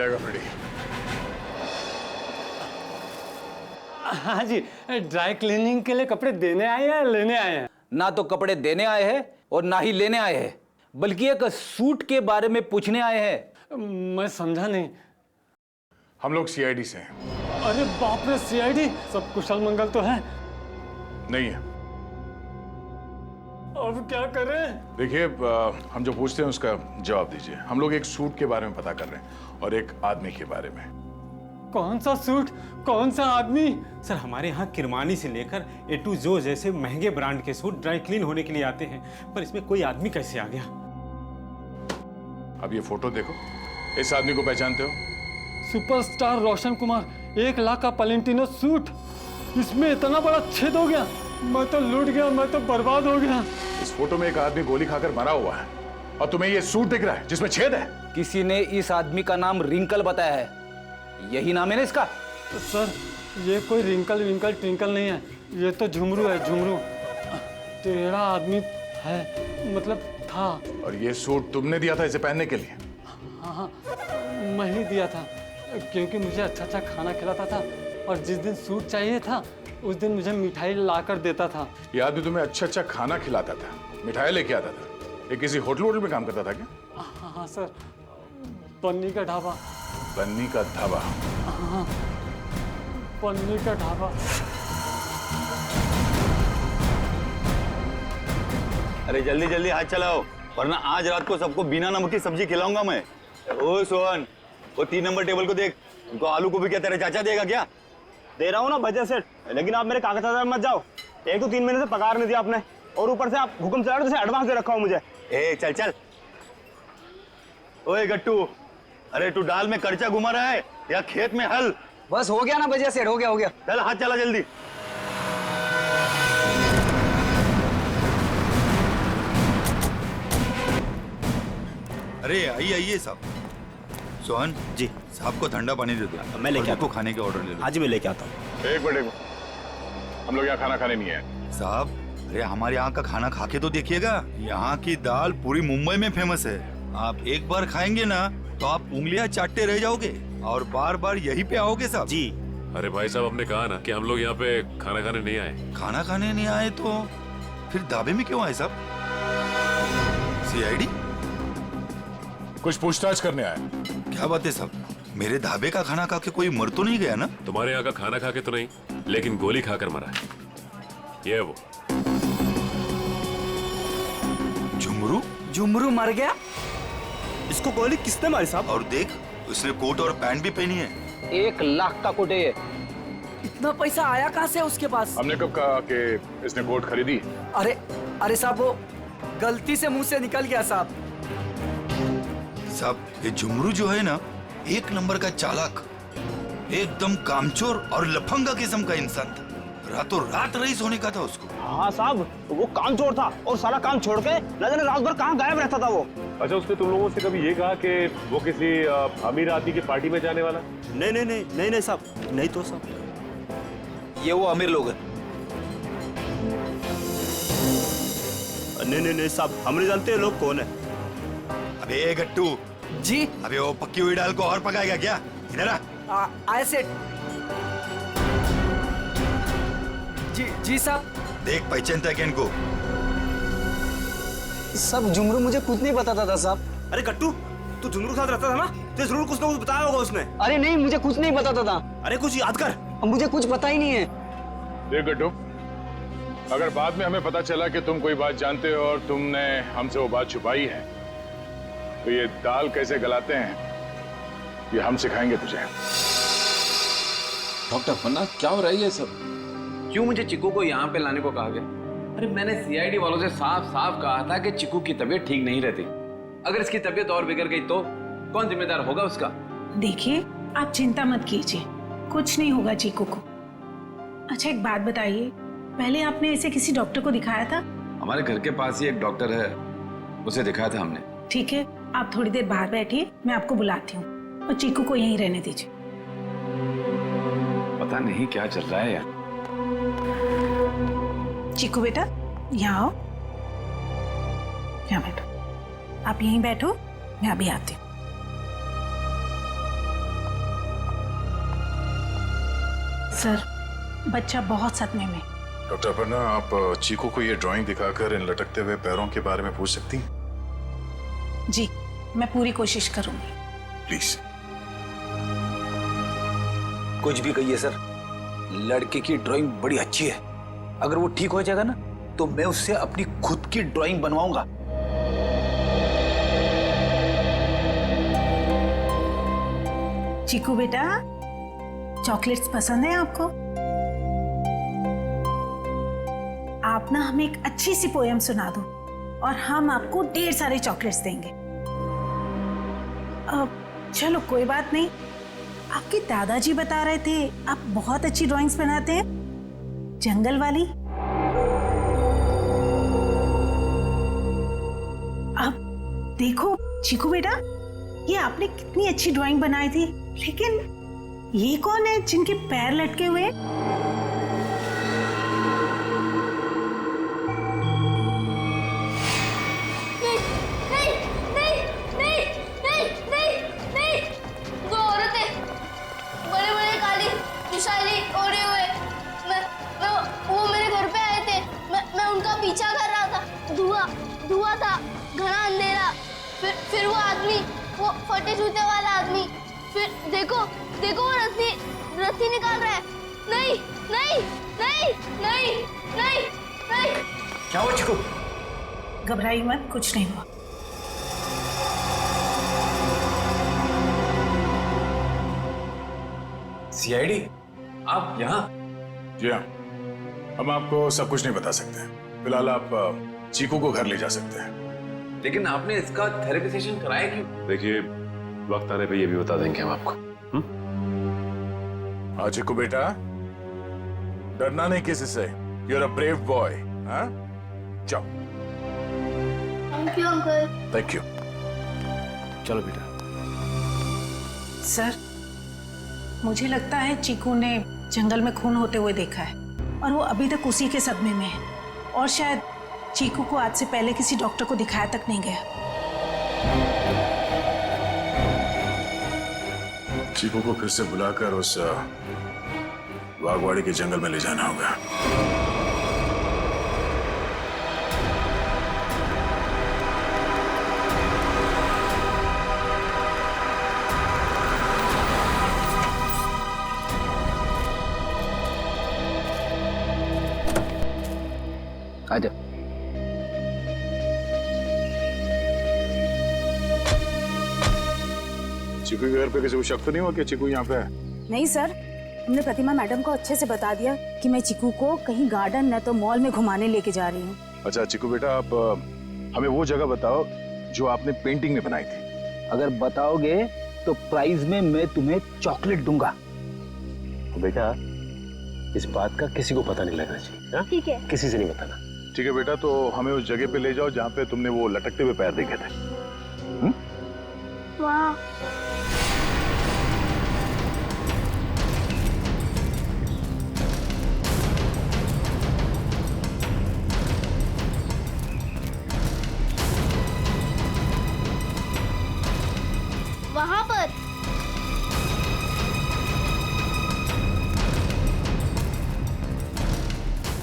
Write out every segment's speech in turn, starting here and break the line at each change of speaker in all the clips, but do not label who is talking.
Freddy.
हाँ जी, dry cleaning के लिए कपड़े देने आए हैं या लेने आए हैं?
ना तो कपड़े देने आए हैं और ना ही लेने आए हैं, बल्कि एक सूट के बारे में पूछने आए हैं।
मैं समझा नहीं।
हम लोग सीआईडी से हैं।
अरे बाप रे, सीआईडी? सब कुशल मंगल तो है?
नहीं है।
अब क्या करें?
देखिए, हम जो पूछते हैं उसका जवाब दीजिए। हम लोग एक सूट के बारे में पता कर रहे हैं और एक आदमी के बारे में।
कौन सा सूट, कौन सा आदमी?
सर, हमारे यहाँ किरमानी से लेकर ए टू जो जैसे महंगे ब्रांड के सूट ड्राई क्लीन होने के लिए आते हैं, पर इसमें कोई आदमी कैसे आ गया?
अब ये फोटो देखो, इस आदमी को पहचानते हो?
सुपरस्टार रोशन कुमार, 1 लाख का पलेंटिनो सूट, इसमें इतना बड़ा छेद हो गया। मैं तो लूट गया, मैं तो बर्बाद हो गया।
इस फोटो में एक आदमी गोली खाकर मरा हुआ है और तुम्हें ये सूट दिख रहा है जिसमें छेद है।
किसी ने इस आदमी का नाम रिंकल बताया है, यही नाम है ना इसका?
सर, ये कोई रिंकल विंकल ट्विंकल नहीं है, ये तो झुमरू है, झुमरू। टेढ़ा आदमी है, मतलब था।
और ये सूट तुमने दिया था इसे पहनने के लिए?
हाँ, मैं ही दिया था, क्योंकि मुझे अच्छा अच्छा खाना खिलाता था और जिस दिन सूट चाहिए था उस दिन मुझे मिठाई ला कर देता था।
ये आदमी तुम्हें अच्छा अच्छा खाना खिलाता था, मिठाई लेके आता था। ये किसी होटल में काम करता था क्या?
हाँ सर, पन्नी का ढाबा।
बन्नी का ढाबा?
हाँ, पन्नी का ढाबा।
अरे जल्दी जल्दी हाथ चलाओ, वरना आज रात को सबको बिना नमक की सब्जी खिलाऊंगा मैं। ओ सोहन, वो 3 नंबर टेबल को देख, उनको आलू गोभी क्या तेरा चाचा देगा क्या?
दे रहा हूँ ना बजट सेट, लेकिन आप मेरे कागज में मत जाओ। एक तो 3 महीने से पगार नहीं दिया आपने, और ऊपर से आप हुक्म चला रहे, एडवांस दे रखा हो मुझे।
ए चल चल। ओए गट्टू, अरे तू डाल में कर्चा घुमा रहा है या खेत में हल?
बस हो गया ना बजिया सेठ, हो गया हो गया।
चल हाथ चला जल्दी। अरे आइए आइए साहब। सोहन
जी।
साहब को ठंडा पानी दे दो।
मैं लेके आता हूं।
खाने के ऑर्डर ले लो।
आज मैं लेके आता हूँ।
एक मिनट, हम लोग यहाँ खाना खाने नहीं आए।
साहब, अरे हमारे यहाँ का खाना खा के तो देखिएगा। यहाँ की दाल पूरी मुंबई में फेमस है। आप एक बार खाएंगे ना तो आप उंगलियां चाटते रह जाओगे और बार बार यहीं पे आओगे साहब।
जी।
अरे भाई साहब, हमने कहा ना कि हम लोग यहाँ पे खाना खाने नहीं आए।
खाना खाने नहीं आए तो फिर ढाबे में क्यों आए साहब? सीआईडी?
कुछ पूछताछ करने आए।
क्या बात है साहब, मेरे ढाबे का खाना खा के कोई मर तो नहीं गया ना?
तुम्हारे यहाँ का खाना खा के तो नहीं, लेकिन गोली खाकर मरा है। ये वो
झुमरू?
झुमरू मर गया?
इसको गोली किसने मारी साहब?
और देख, उसने कोट और पैंट भी पहनी है।
1 लाख का कोट है ये।
इतना पैसा आया कहाँ से उसके पास?
हमने कब कहा कि इसने कोट खरीदी?
अरे साहब, वो गलती से मुंह से निकल गया साहब।
साहब, ये झुमरू जो है ना, 1 नंबर का चालाक, एकदम कामचोर और लफंगा किस्म का इंसान था। रातों रात रईस होने का था उसको।
हाँ साहब, वो काम चोर था और सारा काम छोड़ के न जाने रात भर कहाँ गायब रहता था वो।
अच्छा, उसने तुम लोगों से कभी ये कहा कि वो किसी अमीर आदमी की पार्टी में जाने वाला?
नहीं नहीं नहीं नहीं नहीं साहब, नहीं तो साहब।
ये वो अमीर लोग हैं।
नहीं नहीं नहीं साहब, हम नहीं जानते लोग कौन है।
अबे गट्टू
जी।
अबे वो पक्की हुई दाल को और पकाएगा क्या? इधर आ।
आए सेठ। जी साहब।
देख, पहचानता है क्या इनको?
सब झुमरू मुझे कुछ नहीं बताता था साहब।
अरे कट्टू, तू झुमरू के साथ रहता था ना, तो जरूर कुछ ना कुछ बताया होगा उसने।
अरे नहीं, मुझे कुछ नहीं बताता था।
अरे कुछ याद कर।
मुझे कुछ पता ही नहीं है।
देख गड्ढू, अगर बाद में हमें पता चला कि तुम कोई बात जानते हो और तुमने हमसे वो बात छुपाई है, तो ये दाल कैसे गलाते हैं ये हम सिखाएंगे तुझे।
डॉक्टर फन्ना, क्या हो रहा है ये सब?
क्यों मुझे चिकू को यहाँ पे लाने को कहा गया? अरे मैंने सीआईडी वालों से साफ साफ कहा था कि चिकू की तबीयत ठीक नहीं रहती। अगर इसकी तबीयत और बिगड़ गई तो कौन जिम्मेदार होगा उसका?
देखिए, आप चिंता मत कीजिए, कुछ नहीं होगा चीकू को। अच्छा एक बात बताइए, पहले आपने ऐसे किसी डॉक्टर को दिखाया था?
हमारे घर के पास ही एक डॉक्टर है, उसे दिखाया था हमने।
ठीक है, आप थोड़ी देर बाहर बैठिए, मैं आपको बुलाती हूँ, और चीकू को यहीं रहने दीजिए।
पता नहीं क्या चल रहा है यार।
चीकू बेटा, यहाँ आओ, यहाँ बैठो। आप यहीं बैठो, मैं अभी आती हूँ। सर बच्चा बहुत सदमे में।
डॉक्टर अपर्णा, आप चीकू को ये ड्राइंग दिखाकर इन लटकते हुए पैरों के बारे में पूछ सकती हैं?
जी मैं पूरी कोशिश करूंगी।
प्लीज।
कुछ भी कहिए सर, लड़के की ड्राइंग बड़ी अच्छी है। अगर वो ठीक हो जाएगा ना तो मैं उससे अपनी खुद की ड्राइंग बनवाऊंगा।
चीकू बेटा, चॉकलेट्स पसंद है आपको? आप ना हमें एक अच्छी सी पोएम सुना दो और हम आपको ढेर सारे चॉकलेट्स देंगे। चलो कोई बात नहीं, आपके दादाजी बता रहे थे आप बहुत अच्छी ड्राइंग्स बनाते हैं, जंगल वाली। अब देखो चीकू बेटा, ये आपने कितनी अच्छी ड्राइंग बनाई थी, लेकिन ये कौन है जिनके पैर लटके हुए हैं?
धुआं था, घना अंधेरा, फिर वो आदमी, वो फटे जूते वाला आदमी, फिर देखो देखो वो रस्सी निकाल रहा है। नहीं नहीं नहीं नहीं नहीं नहीं।
क्या हुआ चिकू?
घबराइए मत, कुछ नहीं हुआ।
सीआईडी, आप यहाँ?
जी हाँ, हम आपको सब कुछ नहीं बता सकते। फिलहाल आप चीकू को घर ले जा सकते हैं।
लेकिन आपने इसका थेरेपी सेशन कराया क्यों?
देखिए, वक्त आने पे ये भी बता देंगे हम आपको।
हाँ चीकू बेटा, डरना नहीं किसी से। You are a brave boy. हाँ, जाओ।
Thank you uncle.
Thank you.
चलो बेटा।
सर, मुझे लगता है चीकू ने जंगल में खून होते हुए देखा है और वो अभी तक उसी के सदमे में है, और शायद चीकू को आज से पहले किसी डॉक्टर को दिखाया तक नहीं गया।
चीकू को फिर से बुलाकर उस बागवाड़ी के जंगल में ले जाना होगा।
आजा।
चीकू के घर पे किसी को शक तो नहीं हुआ कि चीकू यहाँ पे है?
नहीं सर, हमने प्रतिमा मैडम को अच्छे से बता दिया कि मैं चीकू को कहीं गार्डन न तो मॉल में घुमाने लेके जा रही हूँ।
अच्छा चीकू बेटा, आप हमें वो जगह बताओ जो आपने पेंटिंग में बनाई थी।
अगर बताओगे तो प्राइज में मैं तुम्हें चॉकलेट दूंगा।
तो बेटा, इस बात का किसी को पता नहीं लगना चाहिए।
ठीक है,
किसी से नहीं बताना।
ठीक है बेटा, तो हमें उस जगह पे ले जाओ जहाँ पे तुमने वो लटकते हुए पैर देखे थे।
वाह, वहां पर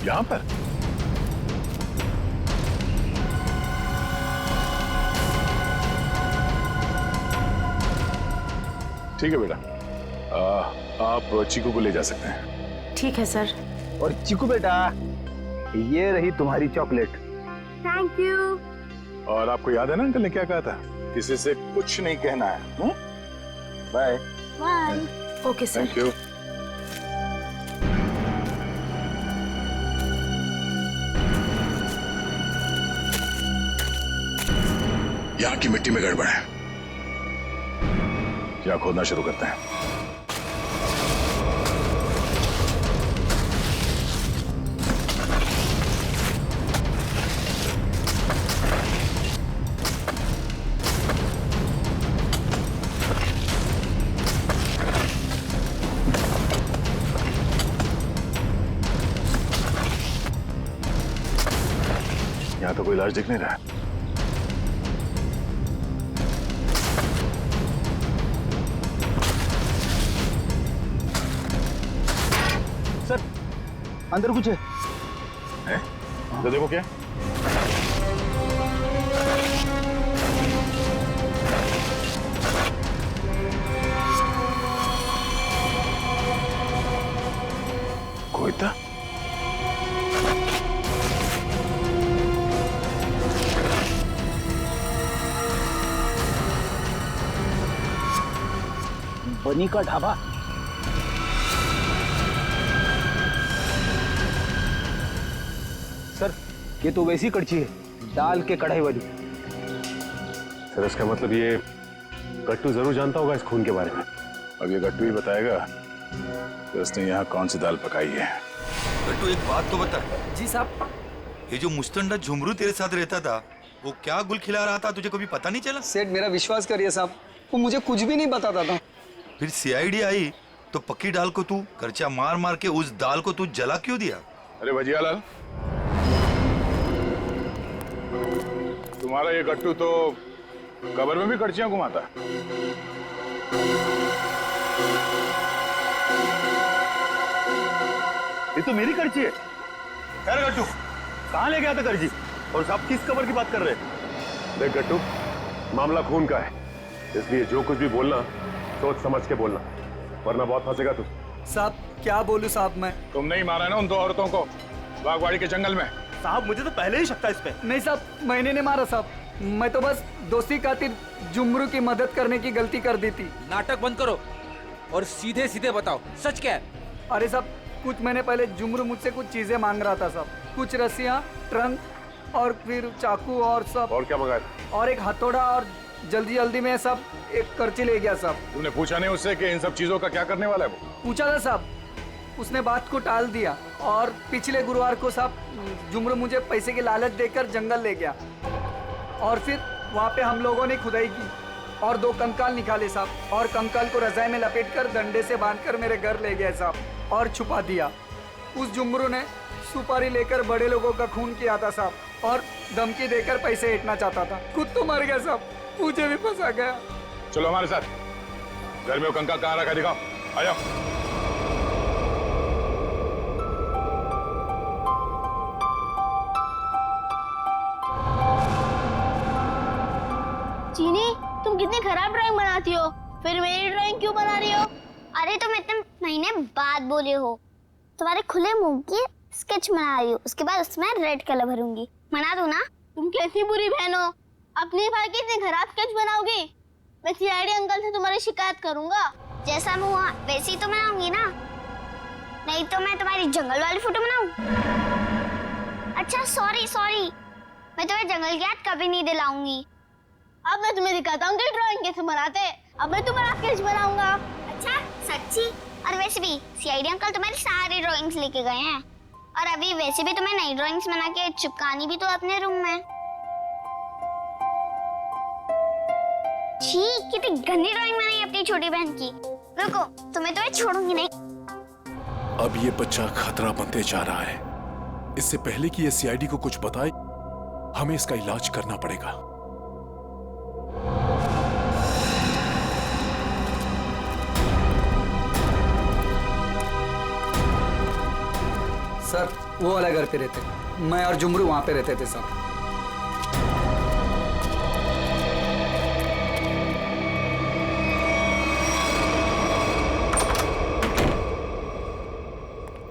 यहाँ पर? ठीक है बेटा, आप चीकू को ले जा सकते हैं।
ठीक है सर।
और चीकू बेटा, ये रही तुम्हारी चॉकलेट।
Thank you.
और आपको याद है ना अंकल ने क्या कहा था? किसी से कुछ नहीं कहना है। Bye.
Bye.
Okay sir.
Thank you. यहाँ की मिट्टी में गड़बड़ है, क्या खोदना शुरू करते हैं। यहाँ तो कोई लाश दिख नहीं रहा है।
सर अंदर कुछ है।
तो देखो क्या। कोई था?
बनी का ढाबा। सर ये तो वैसी कड़छी है, दाल के कढ़ाई वाली।
सर इसका मतलब ये गट्टू जरूर जानता होगा इस खून के बारे में।
अब ये गट्टू ही बताएगा कि उसने यहाँ कौन सी दाल पकाई है।
गट्टू एक बात तो बता।
जी साहब।
ये जो मुस्तंडा झुमरू तेरे साथ रहता था, वो क्या गुल खिला रहा था, तुझे कभी पता नहीं चला?
सेठ मेरा विश्वास करिए साहब, वो मुझे कुछ भी नहीं बताता था।
फिर सीआईडी आई तो पक्की दाल को तू करचा मार मार के उस दाल को तू जला क्यों दिया?
अरे भजियालाल, तुम्हारा ये गट्टू तो कब्र में भी कड़छियां घुमाता।
ये तो मेरी कड़छी है। खैर गट्टू, कहाँ ले गया था कड़छी? और साहब किस कब्र की बात कर रहे हैं?
देख गट्टू, मामला खून का है, इसलिए जो कुछ भी बोलना सोच समझ के बोलना, वरना बहुत फंसेगा तू।
साहब क्या बोलूं साहब मैं?
तुमने ही मारा ना उन दो औरतों को बागवाड़ी के जंगल में?
साहब मुझे तो पहले ही शक था इस पे।
नहीं साहब, मैंने नहीं मारा साहब, मैं तो बस दोस्ती खातिर जुमरू की मदद करने की गलती कर दी थी।
नाटक बंद करो और सीधे सीधे बताओ सच क्या है?
अरे साहब कुछ महीने पहले जुमरू मुझसे कुछ चीजें मांग रहा था साहब, कुछ रस्सियाँ, ट्रंक और फिर चाकू और सब।
और क्या मंगाया?
और एक हथौड़ा, और जल्दी जल्दी में सब एक करची ले गया साहब।
तुमने पूछा नहीं उससे कि इन सब चीजों का क्या करने वाला है वो?
पूछा था साहब, उसने बात को टाल दिया। और पिछले गुरुवार को साहब जुमरू मुझे पैसे की लालच देकर जंगल ले गया, और फिर वहाँ पे हम लोगों ने खुदाई की और 2 कंकाल निकाले साहब, और कंकाल को रजाई में लपेटकर डंडे से बांधकर मेरे घर ले गए साहब और छुपा दिया। उस जुमरू ने सुपारी लेकर बड़े लोगों का खून किया था साहब, और धमकी देकर पैसे ऐंठना चाहता था। खुद तो मर गया साहब, मुझे भी फंसा गया।
चलो हमारे साथ, घर में वो कंकाल कहाँ रखा दिखाओ, आ जाओ।
चीनी, तुम कितनी खराब ड्राइंग बनाती हो, फिर मेरी ड्राइंग क्यों बना रही हो?
अरे तुम इतने महीने बाद बोले हो, तुम्हारे खुले मुंह की स्केच बना रही हूँ, उसके बाद उसमें रेड कलर भरूंगी, बना दूं ना?
तुम कैसी बुरी बहन हो, अपने भाई की इतनी खराब स्केच बनाओगी? मैं सीआईडी अंकल से तुम्हारी शिकायत करूंगा।
जैसा मुंह हुआ वैसी तो बनाऊंगी ना, नहीं तो मैं तुम्हारी जंगल वाली फोटो बनाऊं? अच्छा सॉरी, मैं तुम्हें जंगल की याद कभी नहीं दिलाऊंगी।
अब मैं तुम्हें दिखाता हूँ कि ड्राइंग कैसे बनाते हैं। अब मैं तुम्हारा स्केच बनाऊंगा।
अच्छा सच्ची? और वैसे भी सीआईडी अंकल तुम्हारी सारी ड्राइंग्स लेके गए हैं, और अभी वैसे भी तुम्हें नई ड्राइंग्स बना के चिपकानी भी तो अपने रूम में। छी, कितनी गंदी ड्राइंग बनाई अपनी छोटी बहन की। रुको, तुम्हें तो मैं छोड़ूंगी नहीं।
अब ये बच्चा खतरा बनते जा रहा है, इससे पहले कि ये सीआईडी को कुछ बताए, हमें इसका इलाज करना पड़ेगा।
सर वो वाला घर पे रहते, मैं और जुमरू वहां पे रहते थे सर।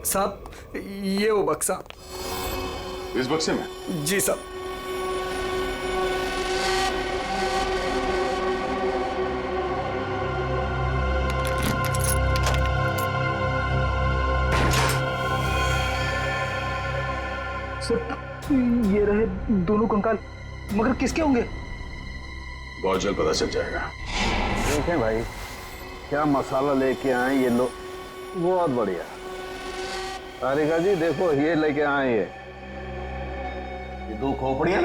साहब ये वो बक्सा।
इस बक्से में?
जी साहब।
सर ये रहे दोनों कंकाल, मगर किसके होंगे?
बहुत जल्द पता चल जाएगा।
देखें भाई, क्या मसाला लेके आए ये लोग, बहुत बढ़िया। तारिका जी देखो, ये लेके आए ये 2 खोपड़ियां,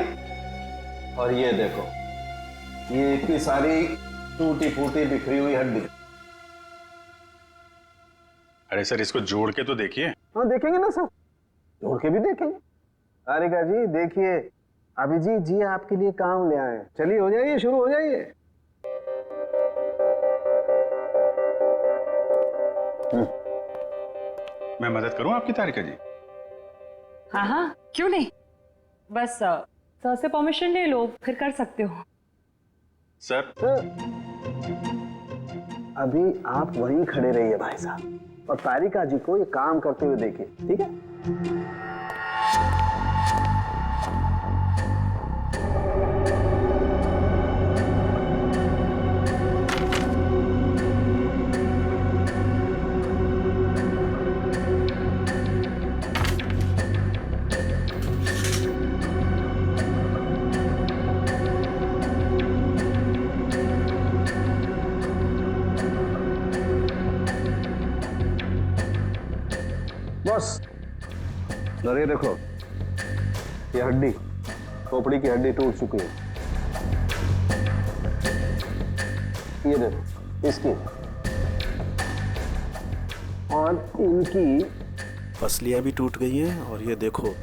और ये देखो ये इतनी सारी टूटी फूटी बिखरी हुई हड्डी।
अरे सर इसको जोड़ के तो देखिए।
हाँ देखेंगे ना सर, जोड़ के भी देखेंगे। तारिका जी देखिए, अभिजीत जी आपके लिए काम ले आए। चलिए हो जाइए, शुरू हो जाइए।
मैं मदद करूं आपकी तारिका जी?
हाँ हाँ, क्यों नहीं, बस सर से परमिशन ले लो, फिर कर सकते हो।
सर
अभी आप वहीं खड़े रहिए भाई साहब, और तारिका जी को ये काम करते हुए देखिए, ठीक है? बस और ये देखो, ये हड्डी, खोपड़ी की हड्डी टूट चुकी है। ये देखो इसकी और इनकी
पसलियां भी टूट गई हैं, और ये देखो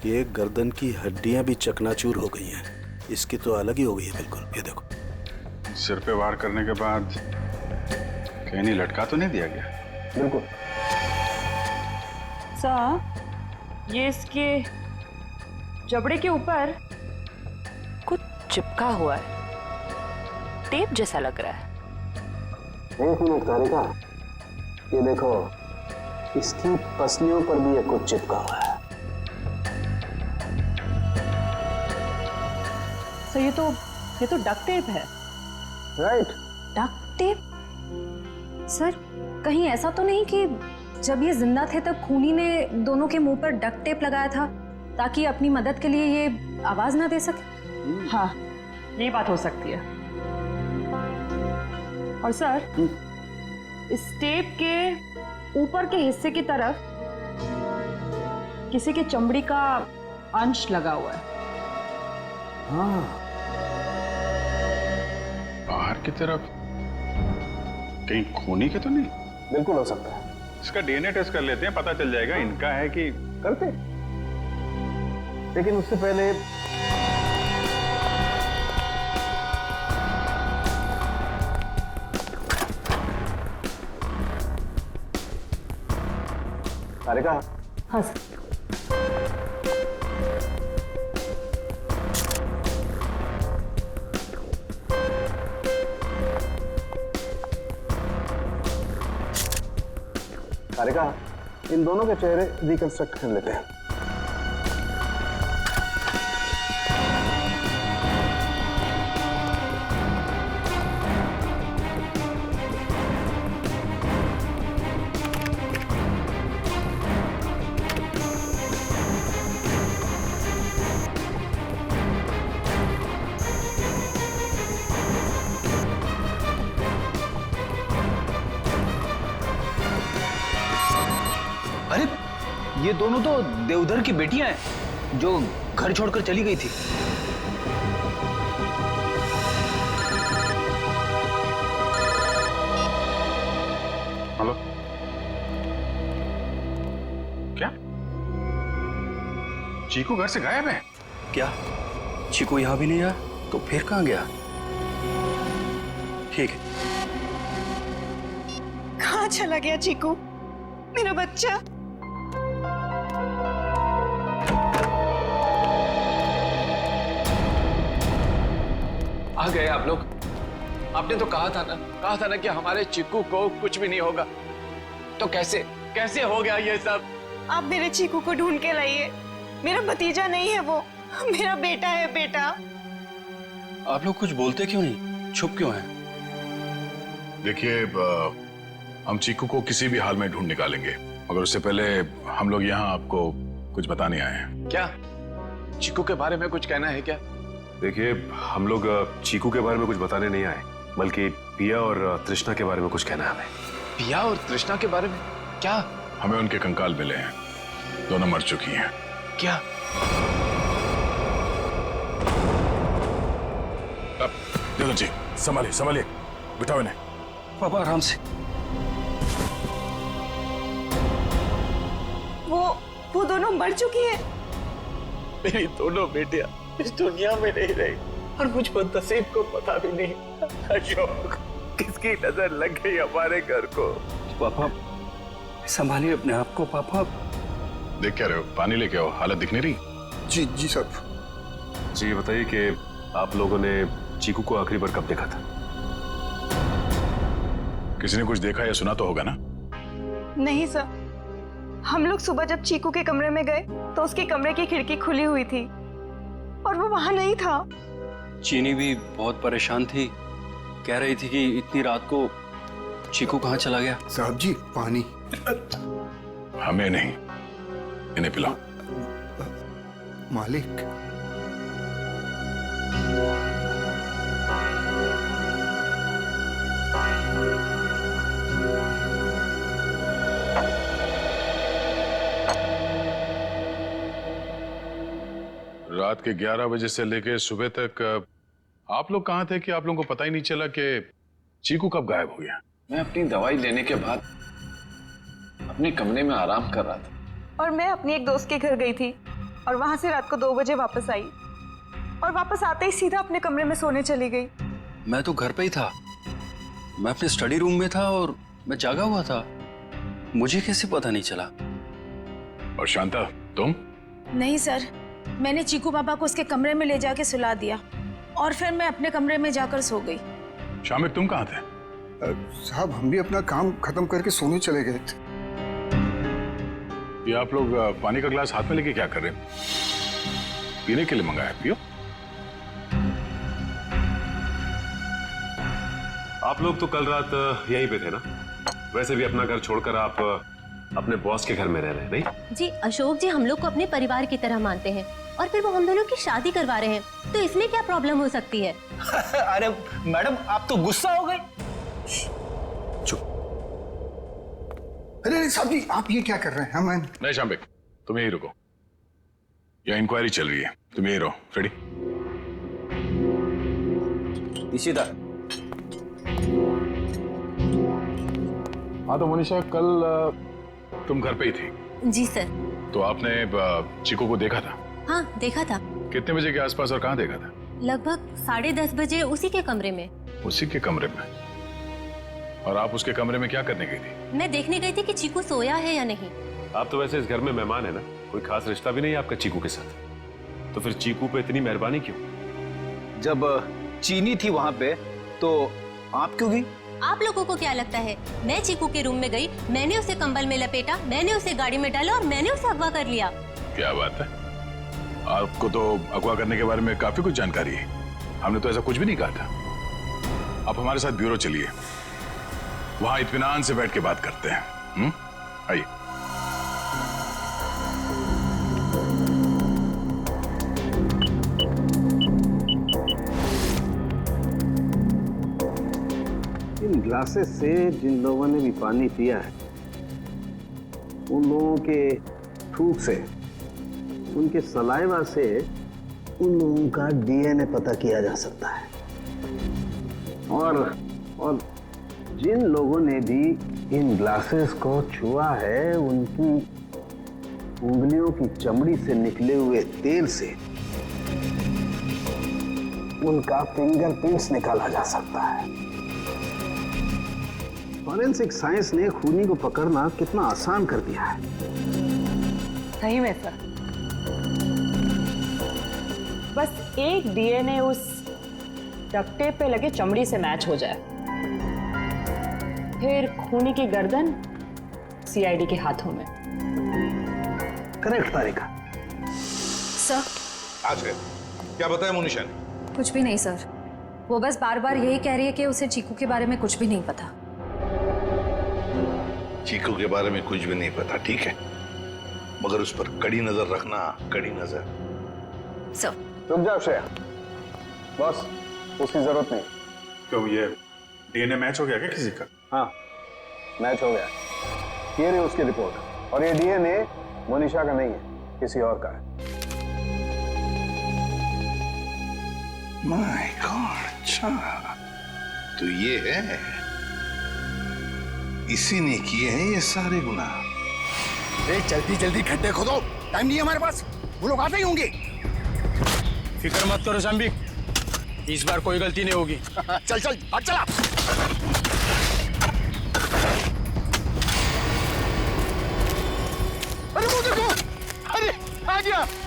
ये गर्दन की हड्डियां भी चकनाचूर हो गई हैं। इसकी तो अलग ही हो गई है बिल्कुल। ये देखो
सिर पे वार करने के बाद कहीं नहीं लटका तो नहीं दिया गया?
बिल्कुल।
सर ये इसके जबड़े के ऊपर
कुछ चिपका हुआ है, टेप जैसा लग रहा है।
एक मिनट तारिका, ये देखो इसकी पसलियों पर भी ये कुछ चिपका हुआ है।
सर ये तो डक्ट टेप है।
राइट।
Duct tape? सर कहीं ऐसा तो नहीं कि जब ये जिंदा थे तब खूनी ने दोनों के मुंह पर डक्ट टेप लगाया था ताकि अपनी मदद के लिए ये आवाज ना दे सके?
हाँ, ये बात हो सकती है। और सर इस टेप के ऊपर के हिस्से की तरफ किसी के चमड़ी का अंश लगा हुआ है।
हाँ, बाहर की तरफ कहीं खूनी के तो नहीं?
बिल्कुल हो सकता है।
इसका डीएनए टेस्ट कर लेते हैं, पता चल जाएगा इनका है कि।
करते, लेकिन उससे पहले तारिका।
हाँ सर।
तारिका, इन दोनों के चेहरे रिकंस्ट्रक्ट कर लेते हैं।
अरे ये दोनों तो देवधर की बेटियां हैं जो घर छोड़कर चली गई थी।
हेलो, क्या चीकू घर से गायब है?
क्या चीकू यहाँ भी नहीं आया? तो फिर कहाँ गया? ठीक है।
कहाँ चला गया चीकू, मेरा बच्चा?
आ गए आप लोग। आपने तो कहा था ना कि हमारे चिक्कू को कुछ भी नहीं होगा। तो कैसे हो गया ये सब?
आप मेरे चीकू को ढूंढ के लाइए। मेरा भतीजा नहीं है वो, मेरा बेटा है। बेटा,
आप लोग कुछ बोलते क्यों नहीं, चुप क्यों हैं?
देखिए, हम चीकू को किसी भी हाल में ढूंढ निकालेंगे, मगर उससे पहले हम लोग यहाँ आपको कुछ बताने आए हैं।
क्या चिक्कू के बारे में कुछ कहना है क्या?
देखिए, हम लोग चीकू के बारे में कुछ बताने नहीं आए, बल्कि पिया और तृष्णा के बारे में कुछ कहना है हमें।
पिया और तृष्णा के बारे में क्या?
हमें उनके कंकाल मिले हैं, दोनों मर चुकी हैं।
क्या?
देवधर जी, संभालिए, बिठाओ इन्हें।
पापा आराम से।
वो दोनों मर चुकी है।
मेरी दोनों बेटियां इस दुनिया में नहीं रही और मुझ बदनसीब को पता भी नहीं। अशोक, किसकी नजर लग गई हमारे घर को?
पापा
संभालिए अपने आप को पापा।
देख क्या रहे हो? पानी लेके आओ, हालत दिख नहीं रही।
जी जी साहब।
जी ये बताइए कि आप लोगों ने चीकू को आखिरी बार कब देखा था?
किसी ने कुछ देखा या सुना तो होगा ना?
नहीं सर, हम लोग सुबह जब चीकू के कमरे में गए तो उसके कमरे की खिड़की खुली हुई थी और वो वहां नहीं था।
चीनी भी बहुत परेशान थी, कह रही थी कि इतनी रात को चीकू कहाँ चला गया।
साहब जी पानी।
हमें नहीं, इन्हें पिलाओ।
मालिक।
रात के 11 बजे से लेके सुबह तक आप लोग कहाँ थे कि आप लोगों को पता ही नहीं चला कि चीकू कब गायब हो गया?
मैं अपनी दवाई लेने के बाद अपने कमरे में आराम कर रहा था
और मैं अपनी एक दोस्त के घर गई थी और वहां से रात को 2 बजे वापस आई और वापस आते ही सीधा अपने कमरे में सोने चली गई।
मैं तो घर पे ही था, मैं अपने स्टडी रूम में था और मैं जागा हुआ था, मुझे कैसे पता नहीं चला।
और शांता तुम?
नहीं सर, मैंने चीकू पापा को उसके कमरे में ले जाके सुला दिया और फिर मैं अपने कमरे में जाकर सो गई।
शामिक तुम कहाँ थे?
साहब हम भी अपना काम खत्म करके सोने चले गए थे।
ये आप लोग पानी का गिलास हाथ में लेके क्या कर रहे हो? पीने के लिए मंगाया, पियो।
आप लोग तो कल रात यहीं पे थे ना? वैसे भी अपना घर छोड़कर आप अपने बॉस के घर में रह रहे हैं, नहीं?
जी अशोक जी हम लोग को अपने परिवार की तरह मानते हैं और फिर वो हम दोनों की शादी करवा रहे हैं, तो इसमें क्या प्रॉब्लम हो सकती है?
अरे मैडम आप तो गुस्सा हो गए।
अरे साहब जी आप ये क्या कर रहे हैं? मैं
नहीं शामिक, तुम यहीं रुको, यहाँ इंक्वायरी चल रही है, तुम यहीं रहो। रेडी?
इशिता।
हाँ तो मनीषा कल तुम घर पे ही थी?
जी सर।
तो आपने चीकू को देखा था?
हाँ देखा था।
कितने बजे के आसपास और कहाँ देखा था?
लगभग 10:30 बजे उसी के कमरे में।
उसी के कमरे में? और आप उसके कमरे में क्या करने गई थी?
मैं देखने गई थी कि चीकू सोया है या नहीं।
आप तो वैसे इस घर में मेहमान है ना, कोई खास रिश्ता भी नहीं है आपका चीकू के साथ, तो फिर चीकू पे इतनी मेहरबानी क्यों?
जब चीनी थी वहां पे तो आप क्यों गई?
आप लोगों को क्या लगता है मैं चीकू के रूम में गई, मैंने उसे कंबल में लपेटा, मैंने उसे गाड़ी में डाला और मैंने उसे अगवा कर लिया?
क्या बात है, आपको तो अगवा करने के बारे में काफी कुछ जानकारी है। हमने तो ऐसा कुछ भी नहीं कहा था। आप हमारे साथ ब्यूरो चलिए, वहां इत्मीनान से बैठ के बात करते हैं। आइए।
इन ग्लासेस से जिन लोगों ने भी पानी पिया है उन लोगों के थूक से, उनके सलाइवा से उन लोगों का डीएनए पता किया जा सकता है। और जिन लोगों ने भी इन ग्लासेस को छुआ है उनकी उंगलियों की चमड़ी से निकले हुए तेल से उनका फिंगरप्रिंट्स निकाला जा सकता है। फॉरेंसिक साइंस ने खूनी को पकड़ना कितना आसान कर दिया है।
सही में सर, बस एक डीएनए उस डक्ट टेप पे लगे चमड़ी से मैच हो जाए, फिर खूनी की गर्दन सीआईडी के हाथों में।
करेक्ट तारिका।
सर
आज है क्या बताया मोनिशा ने?
कुछ भी नहीं सर, वो बस बार बार यही कह रही है कि उसे चीकू के बारे में कुछ भी नहीं पता।
चीकू के बारे में कुछ भी नहीं पता, ठीक है, मगर उस पर कड़ी नजर रखना, कड़ी नजर।
सर
रुक जाओ श्रेया, बस उसकी जरूरत नहीं।
क्यों, ये डीएनए मैच हो गया क्या किसी का?
हाँ मैच हो गया, ये रही उसकी रिपोर्ट, और ये डीएनए मोनिशा का नहीं है, किसी और का है।
माय गॉड, अच्छा तो ये है, इसी ने किए हैं ये सारे गुनाह।
जल्दी जल्दी खड्डे खोदो, टाइम नहीं है हमारे पास, वो लोग आते ही होंगे।
फिक्र मत करो शाम्बिक, इस बार कोई गलती नहीं होगी।
चल चल भाग चला।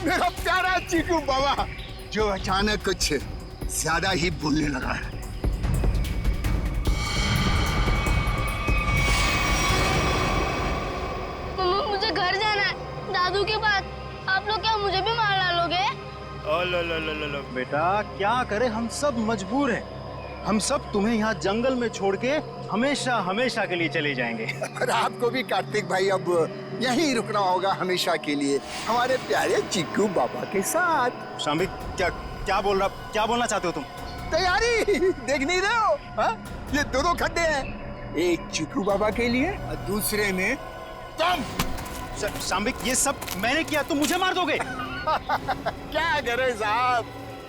मेरा प्यारा चीकू बाबा, जो अचानक कुछ ज्यादा ही बोलने लगा है।
मम्मा मुझे घर जाना है, दादू के पास। आप लोग क्या मुझे भी मार डालोगे?
बेटा क्या करे, हम सब मजबूर हैं। हम सब तुम्हें यहाँ जंगल में छोड़ के हमेशा हमेशा के लिए चले जाएंगे।
और आपको भी कार्तिक भाई अब यहीं रुकना होगा हमेशा के लिए, हमारे प्यारे चिक्कू बाबा के साथ।
शाम्बिक क्या बोलना चाहते हो तुम?
तैयारी देख नहीं रहे हो? हा? ये दोनों खड्डे हैं, एक चिक्कू बाबा के लिए और दूसरे में तुम।
शाम्बिक ये सब मैंने किया, तुम मुझे मार दोगे?
क्या करे साहब,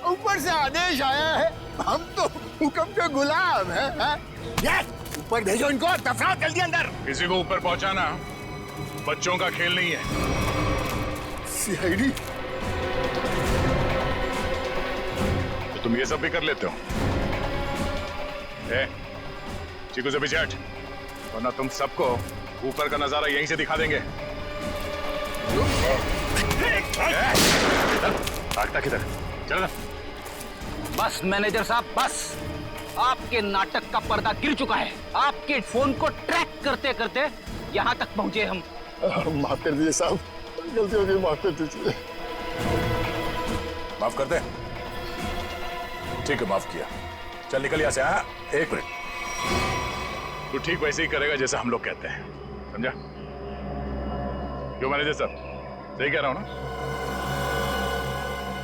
ऊपर से आदेश आया है, हम तो हुक्म के गुलाम हैं। ऊपर भेजो इनको, दफनाओ जल्दी अंदर।
किसी को ऊपर पहुंचाना बच्चों का खेल नहीं है।
सीआईडी,
तो तुम ये सब भी कर लेते हो? चीकू से पीछे हट, वरना तुम सबको ऊपर का नजारा यहीं से दिखा देंगे। भागता किधर? चल।
बस मैनेजर साहब, बस आपके नाटक का पर्दा गिर चुका है। आपके फोन को ट्रैक करते करते यहाँ तक पहुंचे हम।
माफ कर दीजिए साहब, गलती हो गई, माफ कर दीजिए।
माफ कर दे? ठीक है, माफ किया। चल निकल यहाँ से। हाँ, एक मिनट। तू ठीक वैसे ही करेगा जैसा हम लोग कहते हैं, समझा? क्यों मैनेजर साहब, सही कह रहा हूँ ना?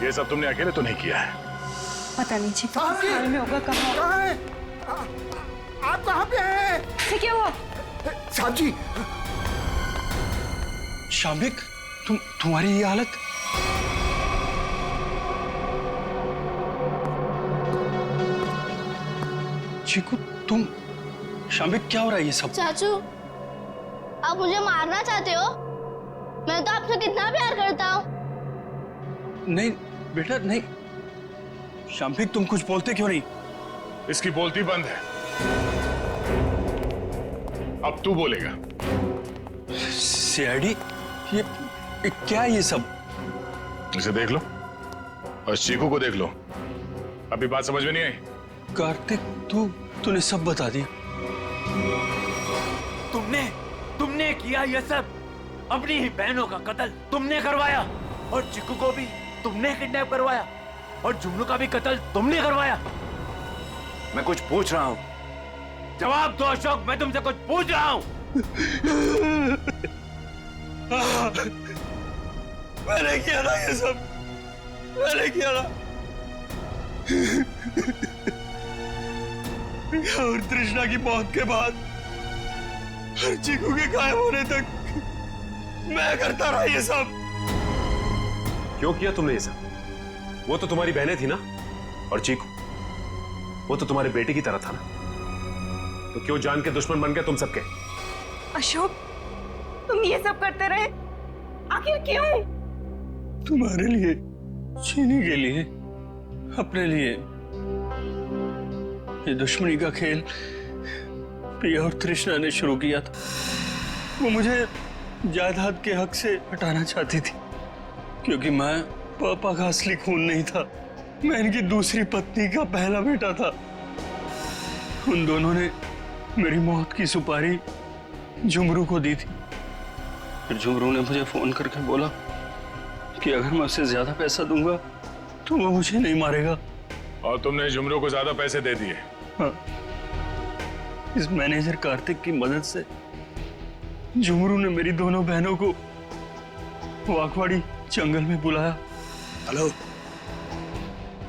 ये सब तुमने अकेले तो नहीं किया है।
पता नहीं चीकू हाल में होगा। कहाँ
है? आप कहाँ पे हैं?
क्या हुआ?
साहब जी।
शाम्बिक, तुम्हारी ये हालत? चीकू, तुम? शाम्बिक क्या हो रहा है ये सब?
चाचू, आप मुझे मारना चाहते हो? मैं तो आपसे कितना प्यार करता हूँ।
नहीं बेटा नहीं। शाम्बिक तुम कुछ बोलते क्यों नहीं?
इसकी बोलती बंद है, अब तू बोलेगा।
सीआईडी, ये क्या है ये सब?
इसे देख लो और चीकू को देख लो। अभी बात समझ में नहीं आई?
कार्तिक, तूने सब बता दिया।
तुमने किया ये सब। अपनी ही बहनों का कत्ल तुमने करवाया, और चिक्कू को भी तुमने किडनैप करवाया, और जुमनू का भी कत्ल तुमने करवाया। मैं कुछ पूछ रहा हूँ, जवाब दो अशोक। मैं तुमसे कुछ पूछ रहा हूँ।
मैंने किया ना ये सब, मैंने किया ना। और तृष्णा की मौत के बाद हर चीकू के गायब होने तक मैं करता रहा ये सब।
क्यों किया तुमने ये सब? वो तो तुम्हारी बहनें थी ना, और चीकू वो तो तुम्हारे बेटे की तरह था ना, तो क्यों जान के दुश्मन बन गए तुम सबके?
अशोक, तुम ये सब करते रहे, आखिर क्यों?
तुम्हारे लिए, चीनी के लिए, अपने लिए। ये दुश्मनी का खेल पिया और तृष्णा ने शुरू किया था। वो मुझे जायदाद के हक से हटाना चाहती थी, क्योंकि मैं पापा का असली खून नहीं था, मैं इनकी दूसरी पत्नी का पहला बेटा था। उन दोनों ने मेरी मौत की सुपारी झुमरू को दी थी। फिर झुमरू ने मुझे फोन करके बोला कि अगर मैं उसे ज्यादा पैसा दूंगा तो वो मुझे नहीं मारेगा।
और तुमने झुमरू को ज्यादा पैसे दे दिए?
हाँ, इस मैनेजर कार्तिक की मदद से झुमरू ने मेरी दोनों बहनों को वाकवाड़ी जंगल में बुलाया।
हेलो,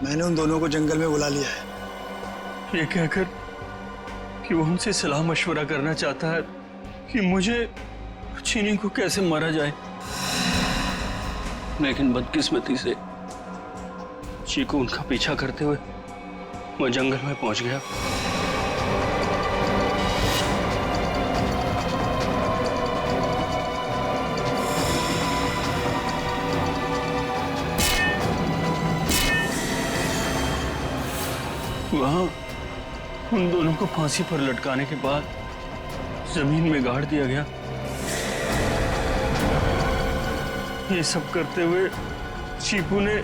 मैंने उन दोनों को जंगल में बुला लिया है।
ये कहकर कि वो उनसे सलाह मशवरा करना चाहता है कि मुझे चीनी को कैसे मारा जाए। लेकिन बदकिस्मती से चीकू उनका पीछा करते हुए वो जंगल में पहुंच गया। वहां उन दोनों को फांसी पर लटकाने के बाद जमीन में गाड़ दिया गया। ये सब करते हुए चीकू ने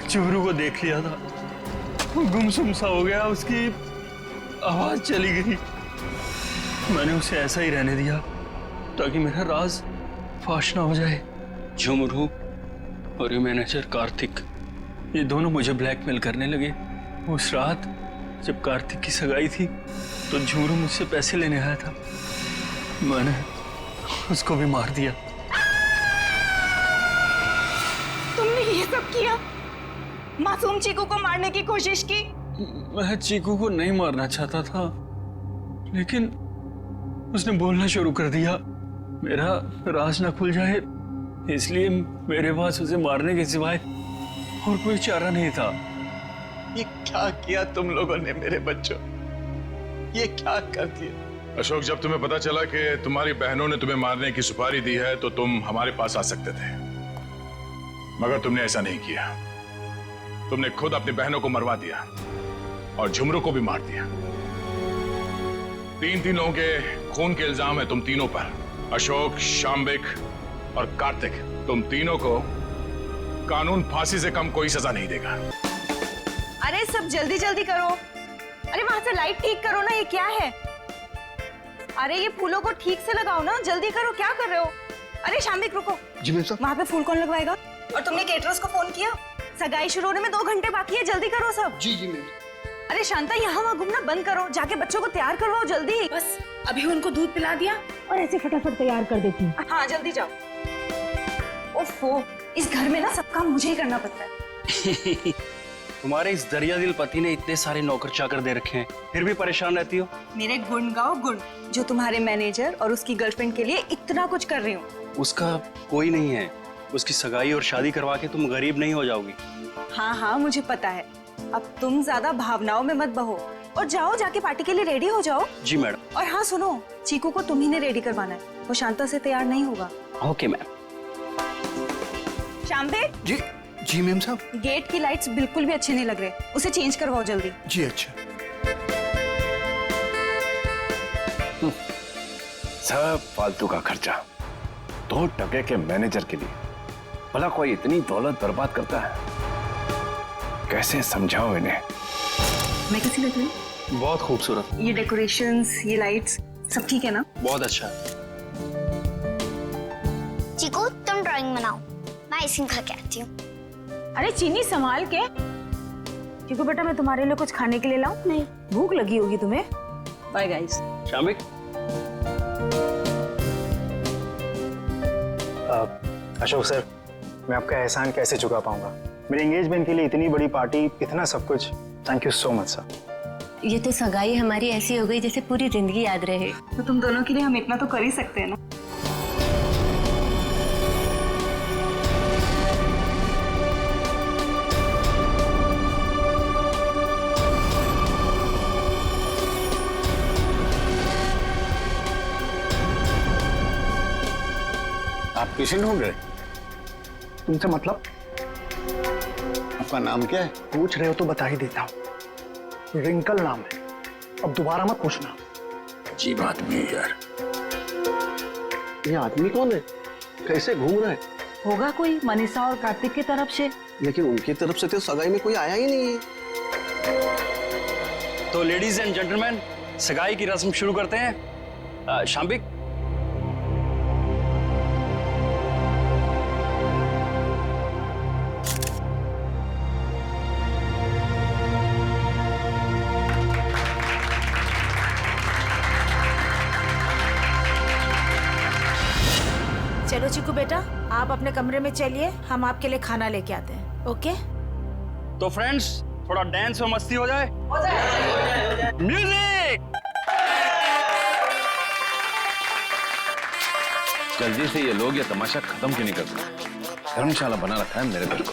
जुमरू को देख लिया था, वो गुमसुम सा हो गया, उसकी आवाज चली गई। मैंने उसे ऐसा ही रहने दिया ताकि मेरा राज फाश ना हो जाए। झुमरू और ये मैनेजर कार्तिक, ये दोनों मुझे ब्लैकमेल करने लगे। उस रात जब कार्तिक की सगाई थी तो झुमरू मुझसे पैसे लेने आया था, मैंने उसको भी मार दिया।
तुमने ये सब किया? मासूम चीकू को मारने की कोशिश की?
मैं चीकू को नहीं मारना चाहता था, लेकिन उसने बोलना शुरू कर दिया, मेरा राज ना खुल जाए, इसलिए मेरे पास उसे मारने के सिवाय और कोई चारा नहीं था।
ये क्या किया तुम लोगों ने मेरे बच्चों, ये क्या कर दिया?
अशोक, जब तुम्हें पता चला कि तुम्हारी बहनों ने तुम्हें मारने की सुपारी दी है तो तुम हमारे पास आ सकते थे, मगर तुमने ऐसा नहीं किया। तुमने खुद अपनी बहनों को मरवा दिया और झुमरू को भी मार दिया। तीन लोगों के खून के इल्जाम है तुम तीनों पर, अशोक, शाम्बिक और कार्तिक। तुम तीनों को कानून फांसी से कम कोई सजा नहीं देगा।
अरे सब जल्दी जल्दी करो। अरे वहां से लाइट ठीक करो ना, ये क्या है? अरे ये फूलों को ठीक से लगाओ ना, जल्दी करो, क्या कर रहे हो? अरे शाम्बिक रुको।
जी मैम साहब।
वहां पे फूल कौन लगवाएगा? और तुमने केटरर्स को फोन किया? सगाई शुरू होने में 2 घंटे बाकी है, जल्दी करो सब।
जी जी मैम।
अरे शांता, यहाँ वहाँ घूमना बंद करो, जाके बच्चों को तैयार करवाओ जल्दी।
बस अभी उनको दूध पिला दिया और ऐसे फटाफट तैयार कर देती हूँ।
हाँ जल्दी जाओ। ओफो, इस घर में ना सब काम मुझे ही करना पड़ता है।
तुम्हारे इस दरिया दिल पति ने इतने सारे नौकर चाकर दे रखे हैं, फिर भी परेशान रहती हो।
मेरे गुण गाओ गुण, जो तुम्हारे मैनेजर और उसकी गर्लफ्रेंड के लिए इतना कुछ कर रही हूँ।
उसका कोई नहीं है, उसकी सगाई और शादी करवा के तुम गरीब नहीं हो जाओगी।
हाँ हाँ मुझे पता है, अब तुम ज्यादा भावनाओं में मत बहो और जाओ, जाके पार्टी के लिए रेडी हो जाओ।
जी मैडम।
और हाँ सुनो, चीकू को तुम ही ने रेडी करवाना है, वो शांता से तैयार नहीं होगा।
Okay ma'am.
शाम्बिक।
जी जी मैम साहब।
गेट की लाइट्स बिल्कुल भी अच्छे नहीं लग रहे, उसे चेंज करवाओ जल्दी।
जी अच्छा।
सब फालतू का खर्चा 2 टके के मैनेजर के लिए। भला कोई इतनी दौलत बर्बाद करता है? कैसे समझाओ इन्हें?
मैं कैसी लग रही हूँ?
बहुत खूबसूरत।
ये डेकोरेशंस, ये लाइट्स, सब ठीक है ना?
बहुत अच्छा।
चीकू तुम ड्राइंग बनाओ, मैं आइसक्रीम खा के आती हूँ।
अरे चीनी संभाल के। चीकू बेटा, मैं तुम्हारे लिए कुछ खाने के लिए लाऊं? नहीं, भूख लगी होगी तुम्हें। Bye guys.
शाम्बिक।
अशोक सर, मैं आपका एहसान कैसे चुका पाऊंगा? मेरे एंगेजमेंट के लिए इतनी बड़ी पार्टी, इतना सब कुछ, thank you so much sir.
ये तो सगाई हमारी ऐसी हो गई जैसे पूरी जिंदगी याद रहे।
तो तुम दोनों के लिए हम इतना तो कर ही सकते हैं ना।
आप किसे ढूंढ रहे? तुमसे मतलब? आपका नाम क्या है?
पूछ रहे हो तो बता ही देता हूँ, रिंकल नाम है, अब दोबारा मत पूछना।
अजीब आदमी है यार। ये आदमी कौन है? कैसे घूम रहा है?
होगा कोई मनीषा और कार्तिक की तरफ से।
लेकिन उनकी तरफ से तो सगाई में कोई आया ही नहीं है।
तो लेडीज एंड जेंटलमैन, सगाई की रस्म शुरू करते हैं। शाम्बिक।
चलो चीकू बेटा, आप अपने कमरे में चलिए, हम आपके लिए खाना लेके आते हैं। ओके?
तो फ्रेंड्स, थोड़ा डांस और मस्ती हो जाए। म्यूजिक।
जल्दी से ये लोग ये तमाशा खत्म क्यों नहीं करते? धर्मशाला बना रखा है मेरे घर को।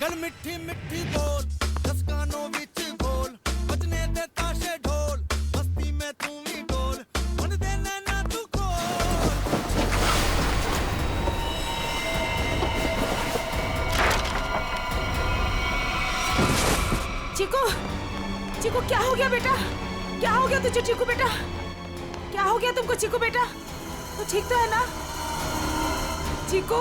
गल मिठी मिठी बोल, दस कानों विच गोल, बजने दे ताशे ढोल, मस्ती में तू भी डोल, मन दे नैना तू खोल।
चीकू, चीकू क्या हो गया बेटा? क्या हो गया तुझे चीकू बेटा? क्या हो गया तुमको चीकू बेटा? तो ठीक तो है ना?
चीकू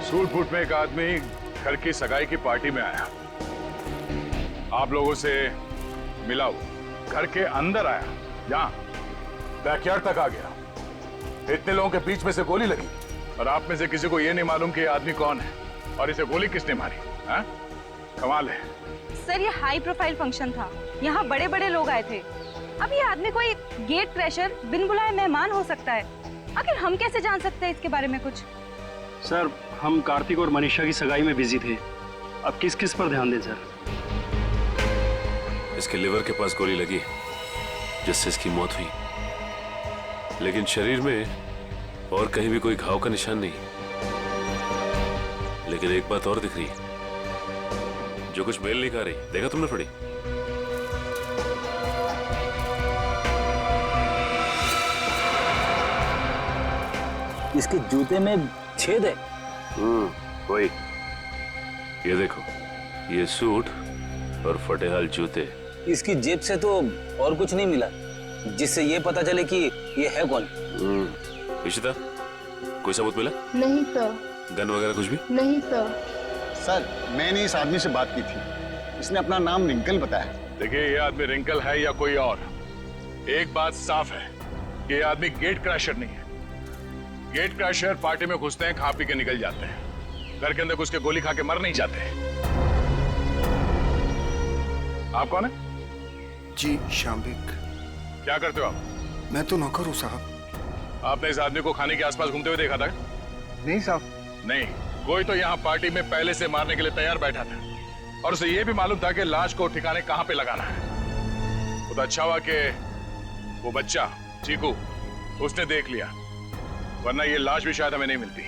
सूट में एक आदमी घर की सगाई की पार्टी में आया, आप लोगों से मिला, घर के अंदर आया, यहाँ बैकयार्ड तक आ गया, इतने लोगों के बीच में से गोली लगी और आप में से किसी को यह नहीं मालूम कि ये आदमी कौन है और इसे गोली किसने मारी? हाँ? कमाल है।
सर ये हाई प्रोफाइल फंक्शन था, यहाँ बड़े बड़े लोग आए थे। अब ये आदमी कोई गेट क्रैशर बिन बुलाए मेहमान हो सकता है, आखिर हम कैसे जान सकते हैं इसके बारे में कुछ?
सर हम कार्तिक और मनीषा की सगाई में बिजी थे, अब किस किस पर ध्यान दें सर?
इसके लिवर के पास गोली लगी जिससे इसकी मौत हुई, लेकिन शरीर में और कहीं भी कोई घाव का निशान नहीं। लेकिन एक बात और दिख रही, जो कुछ मेल नहीं खा रही, देखा तुमने थोड़ी?
इसके जूते में छेद है।
वही, ये देखो, ये सूट और फटेहाल जूते।
इसकी जेब से तो और कुछ नहीं मिला जिससे ये पता चले कि ये है कौन।
इशिता, कोई सबूत मिला?
नहीं सर।
गन वगैरह कुछ भी?
नहीं सर।
सर मैंने इस आदमी से बात की थी, इसने अपना नाम रिंकल बताया।
देखिए ये आदमी रिंकल है या कोई और, एक बात साफ है कि ये आदमी गेट क्रैशर नहीं है। गेट क्रैशर पार्टी में घुसते हैं, खा पी के निकल जाते हैं, घर के अंदर घुस के गोली खा के मर नहीं जाते। आप कौन है?
जी शाम्बिक।
क्या करते हो आप?
मैं तो नौकर हूँ साहब।
आपने इस आदमी को खाने के आसपास घूमते हुए देखा था?
नहीं साहब।
नहीं, कोई तो यहाँ पार्टी में पहले से मारने के लिए तैयार बैठा था और उसे ये भी मालूम था कि लाश को ठिकाने कहाँ पे लगाना है। वो तो अच्छा हुआ कि वो बच्चा चीकू उसने देख लिया, वरना ये लाश भी शायद हमें नहीं मिलती।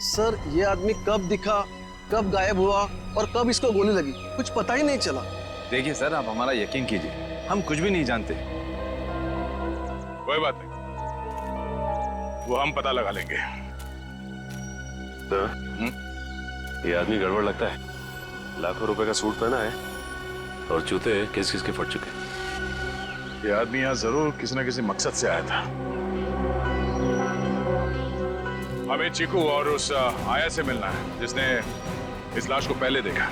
सर ये आदमी कब दिखा, कब गायब हुआ और कब इसको गोली लगी, कुछ पता ही नहीं चला।
देखिए सर, आप हमारा यकीन कीजिए, हम कुछ भी नहीं जानते।
कोई बात नहीं, वो हम पता लगा लेंगे।
तो ये आदमी गड़बड़ लगता है, लाखों रुपए का सूट पहना है और जूते किस किस के फट चुके।
ये आदमी यहाँ जरूर किसी न किसी मकसद से आया था। हमें चीकू और उस आया से मिलना है जिसने इस लाश को पहले देखा।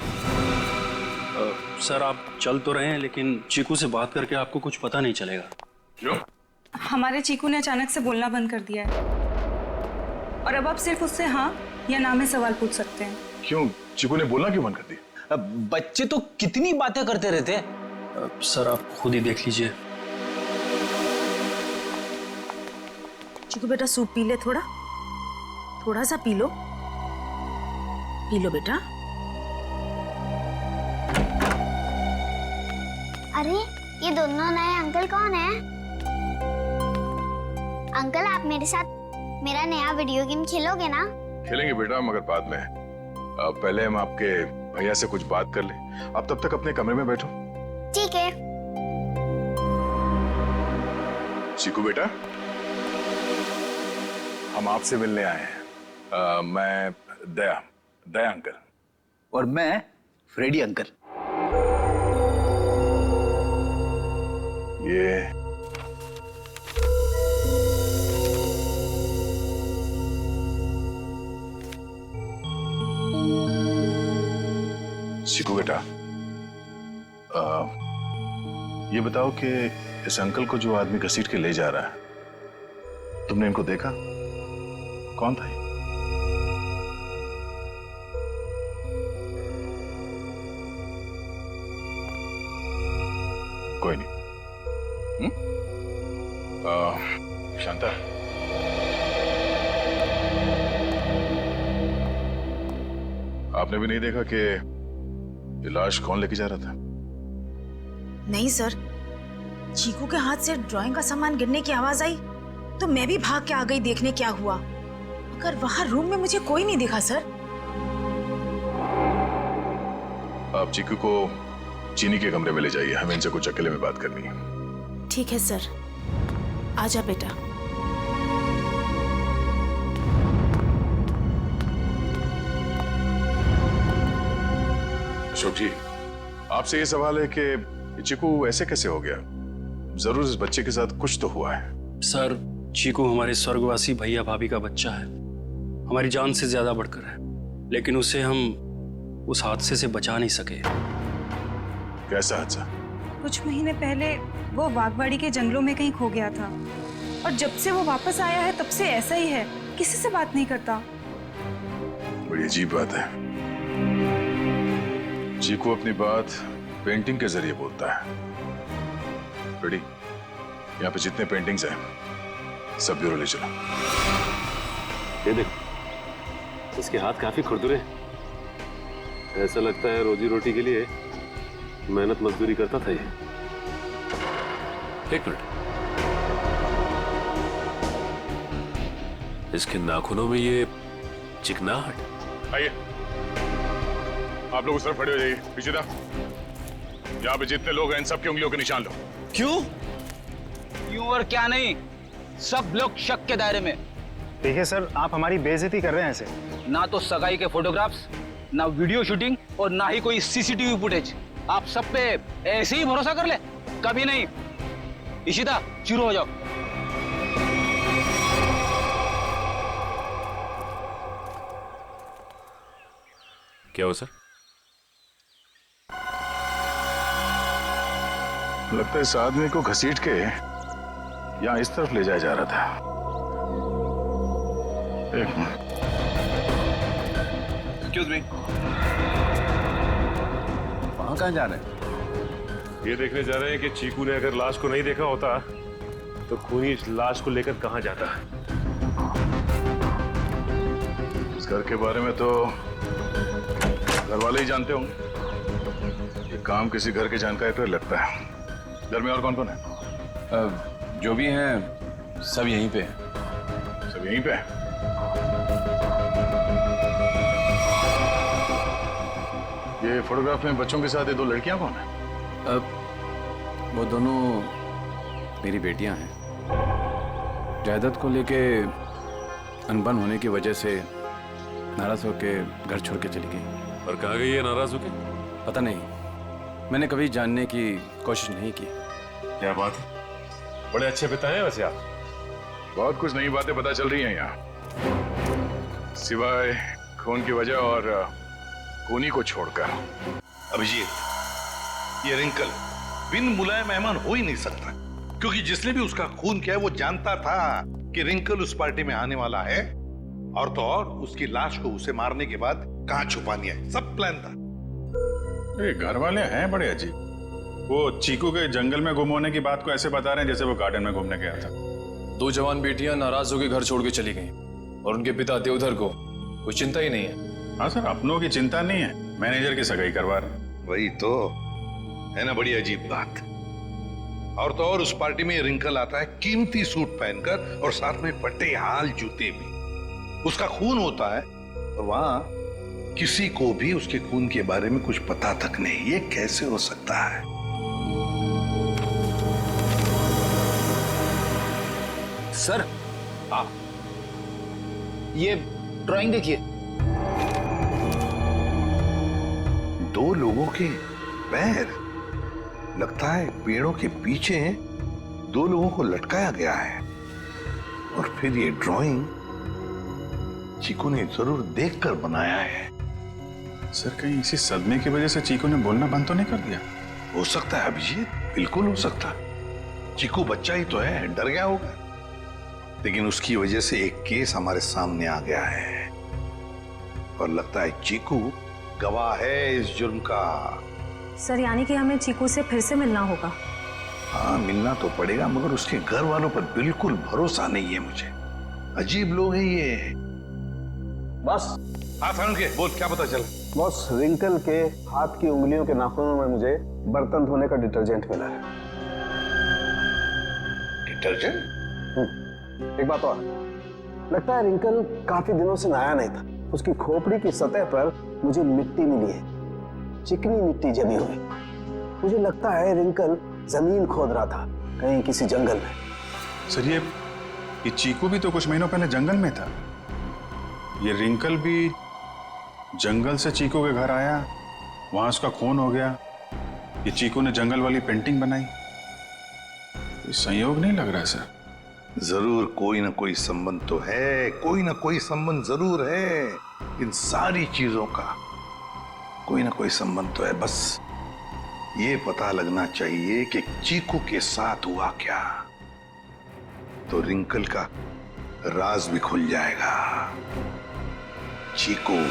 सर आप चल तो रहे हैं, लेकिन चीकू से बात करके आपको कुछ पता नहीं चलेगा।
क्यों?
हमारे चीकू ने अचानक से बोलना बंद कर दिया है और अब आप सिर्फ उससे हाँ या ना में सवाल पूछ सकते हैं।
क्यों? चीकू ने बोलना क्यों बंद कर दिया?
बच्चे तो कितनी बातें करते रहते हैं।
सर आप खुद ही देख लीजिए।
चीकू बेटा सूप पी ले, थोड़ा सा पी लो बेटा।
अरे ये दोनों नए अंकल कौन है? अंकल आप मेरे साथ मेरा नया वीडियो गेम खेलोगे ना?
खेलेंगे बेटा, मगर बाद में। पहले हम आपके भैया से कुछ बात कर ले। आप तब तक अपने कमरे में बैठो।
ठीक है।
चीकू बेटा, हम आपसे मिलने आए हैं। मैं दया अंकल।
और मैं फ्रेडी अंकल।
ये चीकू बेटा, ये बताओ कि इस अंकल को जो आदमी घसीट के ले जा रहा है, तुमने इनको देखा? कौन था ये? कोई नहीं। शांता, आपने भी नहीं देखा कि ये लाश कौन लेके जा रहा था?
नहीं सर, चीकू के हाथ से ड्राइंग का सामान गिरने की आवाज आई तो मैं भी भाग के आ गई देखने क्या हुआ, मगर वहां रूम में मुझे कोई नहीं दिखा सर।
आप चीकू को चीनी के कमरे में ले जाइए, हमें इनसे कुछ अकेले में बात करनी है।
ठीक है सर। आजा बेटा।
अशोक जी, आपसे ये सवाल है कि चीकू ऐसे कैसे हो गया? जरूर इस बच्चे के साथ कुछ तो हुआ है।
सर, चीकू हमारे स्वर्गवासी भैया भाभी का बच्चा है, हमारी जान से ज्यादा बढ़कर है, लेकिन उसे हम उस हादसे से बचा नहीं सके।
कैसा हादसा?
कुछ महीने पहले वो वागवाड़ी के जंगलों में कहीं खो गया था और जब से वो वापस आया है तब से ऐसा ही है, किसी से बात नहीं करता।
बड़ी अजीब बात है। चीकू अपनी बात पेंटिंग के जरिए बोलता है। बेटी, यहाँ पे जितने पेंटिंग्स हैं सब ब्यूरो ले चलो।
ये देख, इसके हाथ काफी खुरदुरे, ऐसा लगता है रोजी रोटी के लिए मेहनत मजदूरी करता था ये। एक मिनट, इसके नाखूनों में ये चिकनाहट।
आइए, आप लोग उस तरफ खड़े हो जाइए। पीछे था, यहाँ पे जितने लोग हैं इन सबकी उंगलियों के निशान लो।
क्यों? क्यों और क्या नहीं, सब लोग शक के दायरे में।
देखिए सर, आप हमारी बेइज्जती कर रहे हैं ऐसे।
ना तो सगाई के फोटोग्राफ्स, ना वीडियो शूटिंग और ना ही कोई सीसीटीवी फुटेज। आप सब पे ऐसे ही भरोसा कर ले? कभी नहीं। इशिता, शुरू हो जाओ।
क्या हो सर?
लगता है इस आदमी को घसीट के यहाँ इस तरफ ले जाया जा रहा था। एक मिनट।
एक्सक्यूज मी, वहां कहाँ जा रहे हैं?
ये देखने जा रहे हैं कि चीकू ने अगर लाश को नहीं देखा होता तो खूनी इस लाश को लेकर कहां जाता है।
इस घर के बारे में तो घर वाले ही जानते होंगे। ये काम किसी घर के जानकारी पर लगता है। घर में और कौन कौन है?
जो भी हैं सब यहीं पे हैं।
सब यहीं पे हैं? ये फोटोग्राफ में बच्चों के साथ ये दो लड़कियां कौन है?
वो दोनों मेरी बेटियां हैं। जायदाद को लेके अनबन होने की वजह से नाराज होके घर छोड़ के चली गई।
और कहाँ गई है नाराज होके?
पता नहीं, मैंने कभी जानने की कोशिश नहीं की।
क्या बात है, बड़े अच्छे पिता हैं वैसे आप।
बहुत कुछ नई बातें पता चल रही हैं यहाँ, सिवाय खून की वजह और खूनी को छोड़कर।
अभिजीत, ये रिंकल बिन बुलाए मेहमान हो ही नहीं सकता, क्योंकि जिसने भी उसका खून किया है वो जानता था कि रिंकल उस पार्टी में आने वाला है, और तो और उसकी लाश को उसे मारने के बाद कहां छुपानी है, सब प्लान था।
ये घर वाले हैं बड़े अजीब। वो चीकू के जंगल में गुम होने की बात को ऐसे बता रहे हैं जैसे वो गार्डन में घूमने गया था।
दो जवान बेटियां नाराज होकर घर छोड़ के चली गईं और उनके पिता देवधर को कोई चिंता ही नहीं है।
हाँ सर, अपनों की चिंता नहीं है, मैनेजर की सगाई करवा रहे।
वही तो है ना, बड़ी अजीब बात। और तो और उस पार्टी में रिंकल आता है कीमती सूट पहनकर और साथ में पट्टे हाल जूते भी। उसका खून होता है और वहां किसी को भी उसके खून के बारे में कुछ पता तक नहीं। ये कैसे हो सकता है?
सर, ये ड्राइंग देखिए।
दो लोगों के पैर, लगता है पेड़ों के पीछे दो लोगों को लटकाया गया है। और फिर ये ड्राइंग चीकू ने जरूर देखकर बनाया है।
सर, कहीं इसी सदमे की वजह से चीकू ने बोलना बंद तो नहीं कर दिया?
हो सकता है अभिजीत, बिल्कुल हो सकता है। चीकू बच्चा ही तो है, डर गया होगा। लेकिन उसकी वजह से एक केस हमारे सामने आ गया है और लगता है चीकू गवाह है इस जुर्म का।
सर, यानी कि हमें चीकू से फिर से मिलना होगा?
हाँ, मिलना तो पड़ेगा, मगर उसके घर वालों पर बिल्कुल भरोसा नहीं है मुझे। अजीब लोग हैं ये।
बस।
हाँ सारुण के, बोल, क्या पता चला?
बॉस, रिंकल के हाथ की उंगलियों के नाखूनों में मुझे बर्तन धोने का डिटर्जेंट मिला है।
डिटर्जेंट?
एक बात और, लगता है रिंकल काफी दिनों से नहाया नहीं था। उसकी खोपड़ी की सतह पर मुझे मिट्टी मिली है, चिकनी मिट्टी जमी हुई। मुझे लगता है रिंकल जमीन खोद रहा था कहीं किसी जंगल में।
सर ये चीकू भी तो कुछ महीनों पहले जंगल में था। ये रिंकल भी जंगल से चीकू के घर आया, वहां उसका खून हो गया। ये चीकू ने जंगल वाली पेंटिंग बनाई। ये संयोग नहीं लग रहा है सर।
जरूर कोई ना कोई संबंध तो है, कोई ना कोई संबंध जरूर है। इन सारी चीजों का कोई ना कोई संबंध तो है। बस ये पता लगना चाहिए कि चीकू के साथ हुआ क्या, तो रिंकल का राज भी खुल जाएगा। चीकू